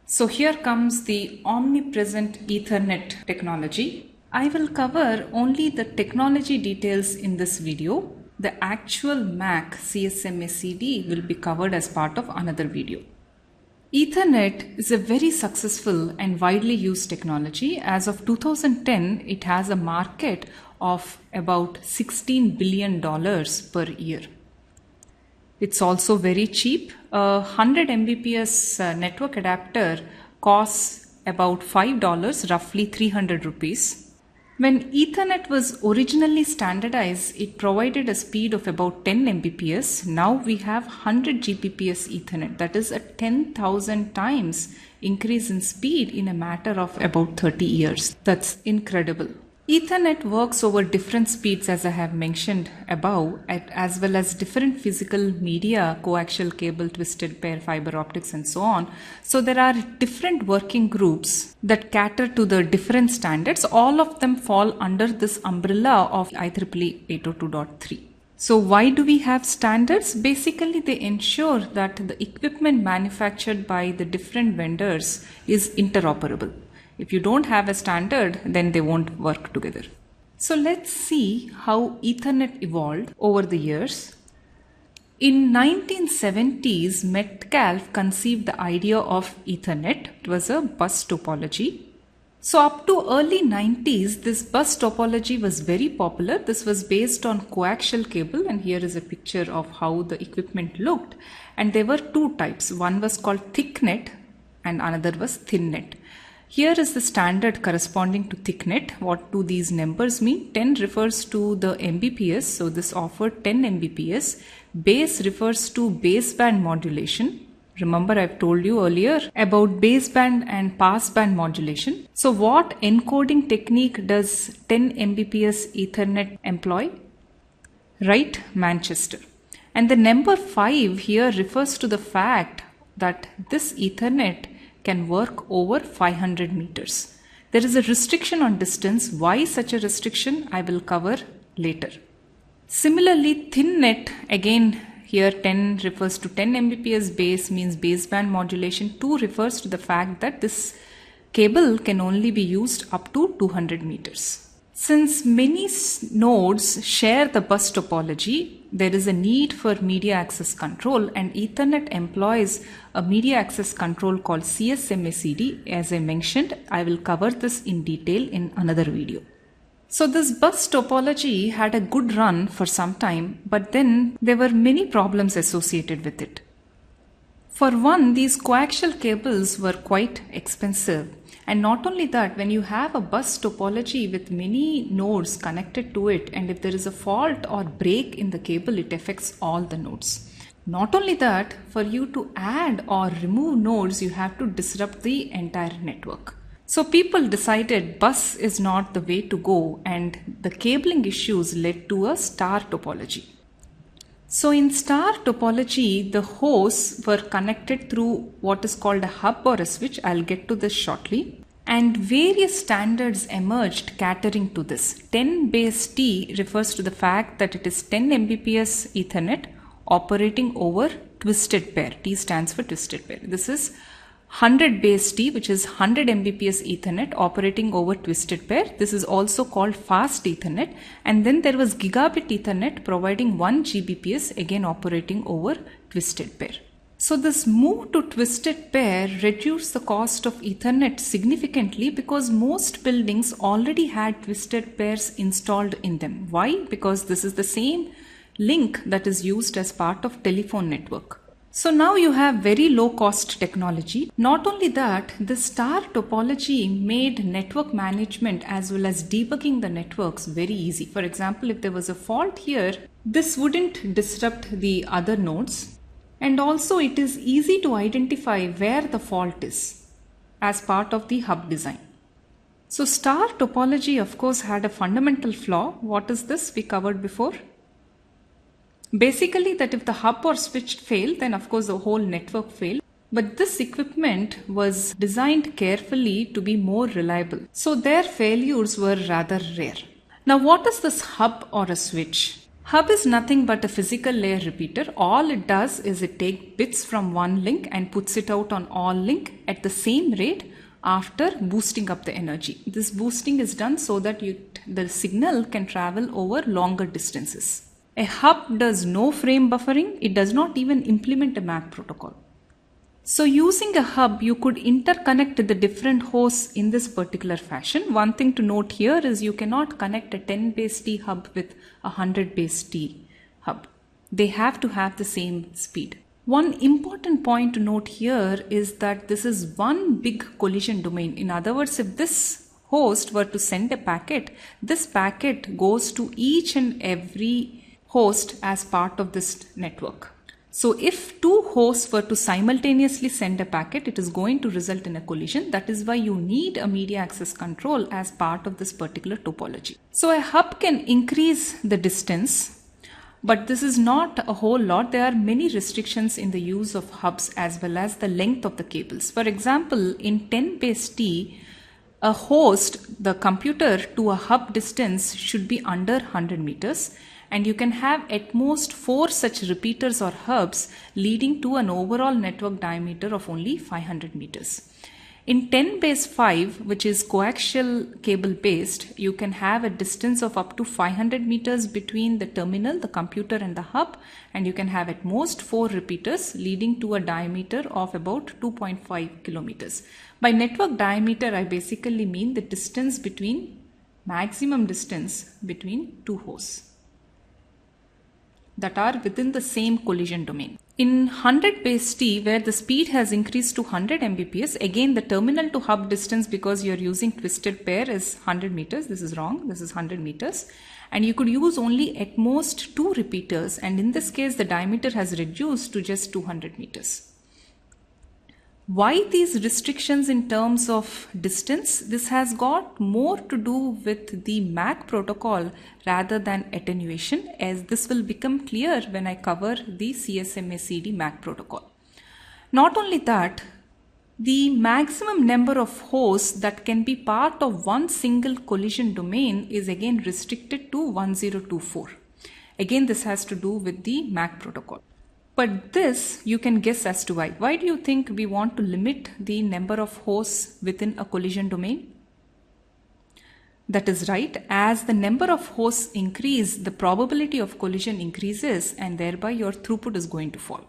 So here comes the omnipresent Ethernet technology. I will cover only the technology details in this video. The actual MAC CSMA CD will be covered as part of another video. Ethernet is a very successful and widely used technology. As of 2010, it has a market of about $16 billion per year. It's also very cheap. A 100 Mbps network adapter costs about $5, roughly 300 rupees. When Ethernet was originally standardized, it provided a speed of about 10 Mbps. Now we have 100 Gbps Ethernet. That is a 10,000 times increase in speed in a matter of about 30 years. That's incredible. Ethernet works over different speeds, as I have mentioned above, as well as different physical media, coaxial cable, twisted pair, fiber optics, and so on. So there are different working groups that cater to the different standards. All of them fall under this umbrella of IEEE 802.3. So why do we have standards? Basically, they ensure that the equipment manufactured by the different vendors is interoperable. If you don't have a standard, then they won't work together. So let's see how Ethernet evolved over the years. In 1970s, Metcalfe conceived the idea of Ethernet. It was a bus topology. So up to early 90s, this bus topology was very popular. This was based on coaxial cable, and here is a picture of how the equipment looked. And there were two types. One was called thicknet and another was thinnet. Here is the standard corresponding to thicknet. What do these numbers mean? 10 refers to the Mbps, so this offered 10 Mbps. Base refers to baseband modulation. Remember, I've told you earlier about baseband and passband modulation. So what encoding technique does 10 Mbps Ethernet employ? Right, Manchester. And the number 5 here refers to the fact that this Ethernet can work over 500 meters. There is a restriction on distance. Why such a restriction? I will cover later. Similarly, thinnet, again here 10 refers to 10 Mbps base, means baseband modulation. 2 refers to the fact that this cable can only be used up to 200 meters. Since many nodes share the bus topology, there is a need for media access control, and Ethernet employs a media access control called CSMA CD. As I mentioned, I will cover this in detail in another video. So this bus topology had a good run for some time, but then there were many problems associated with it. For one, these coaxial cables were quite expensive. And not only that, when you have a bus topology with many nodes connected to it, and if there is a fault or break in the cable, it affects all the nodes. Not only that, for you to add or remove nodes, you have to disrupt the entire network. So people decided bus is not the way to go, and the cabling issues led to a star topology. So in star topology, the hosts were connected through what is called a hub or a switch. I'll get to this shortly. And various standards emerged catering to this. 10 base T refers to the fact that it is 10 Mbps Ethernet operating over twisted pair. T stands for twisted pair. This is 100 base T, which is 100 Mbps Ethernet operating over twisted pair. This is also called fast Ethernet. And then there was gigabit Ethernet providing 1 Gbps, again operating over twisted pair. So this move to twisted pair reduced the cost of Ethernet significantly because most buildings already had twisted pairs installed in them. Why? Because this is the same link that is used as part of telephone network. So now you have very low cost technology. Not only that, the star topology made network management as well as debugging the networks very easy. For example, if there was a fault here, this wouldn't disrupt the other nodes. And also it is easy to identify where the fault is as part of the hub design. So star topology of course had a fundamental flaw. What is this? We covered before. Basically that if the hub or switch failed, then of course the whole network failed. But this equipment was designed carefully to be more reliable. So their failures were rather rare. Now what is this hub or a switch? Hub is nothing but a physical layer repeater. All it does is it takes bits from one link and puts it out on all link at the same rate after boosting up the energy. This boosting is done so that the signal can travel over longer distances. A hub does no frame buffering. It does not even implement a MAC protocol. So using a hub, you could interconnect the different hosts in this particular fashion. One thing to note here is you cannot connect a 10 base T hub with a 100 base T hub. They have to have the same speed. One important point to note here is that this is one big collision domain. In other words, if this host were to send a packet, this packet goes to each and every host as part of this network. So if two hosts were to simultaneously send a packet, it is going to result in a collision. That is why you need a media access control as part of this particular topology. So a hub can increase the distance, but this is not a whole lot. There are many restrictions in the use of hubs as well as the length of the cables. For example, in 10 base T, a host, the computer to a hub distance should be under 100 meters. And you can have at most 4 such repeaters or hubs leading to an overall network diameter of only 500 meters. In 10 base 5, which is coaxial cable based, you can have a distance of up to 500 meters between the terminal, the computer and the hub, and you can have at most 4 repeaters leading to a diameter of about 2.5 kilometers. By network diameter, I basically mean the distance between, maximum distance between two hosts that are within the same collision domain. In 100 base T, where the speed has increased to 100 Mbps, again the terminal to hub distance, because you're using twisted pair, is 100 meters. This is wrong. This is 100 meters. And you could use only at most 2 repeaters. And in this case, the diameter has reduced to just 200 meters. Why these restrictions in terms of distance? This has got more to do with the MAC protocol rather than attenuation, as this will become clear when I cover the CSMA-CD MAC protocol. Not only that, the maximum number of hosts that can be part of one single collision domain is again restricted to 1024. Again, this has to do with the MAC protocol. But this you can guess as to why. Why do you think we want to limit the number of hosts within a collision domain? That is right. As the number of hosts increase, the probability of collision increases, and thereby your throughput is going to fall.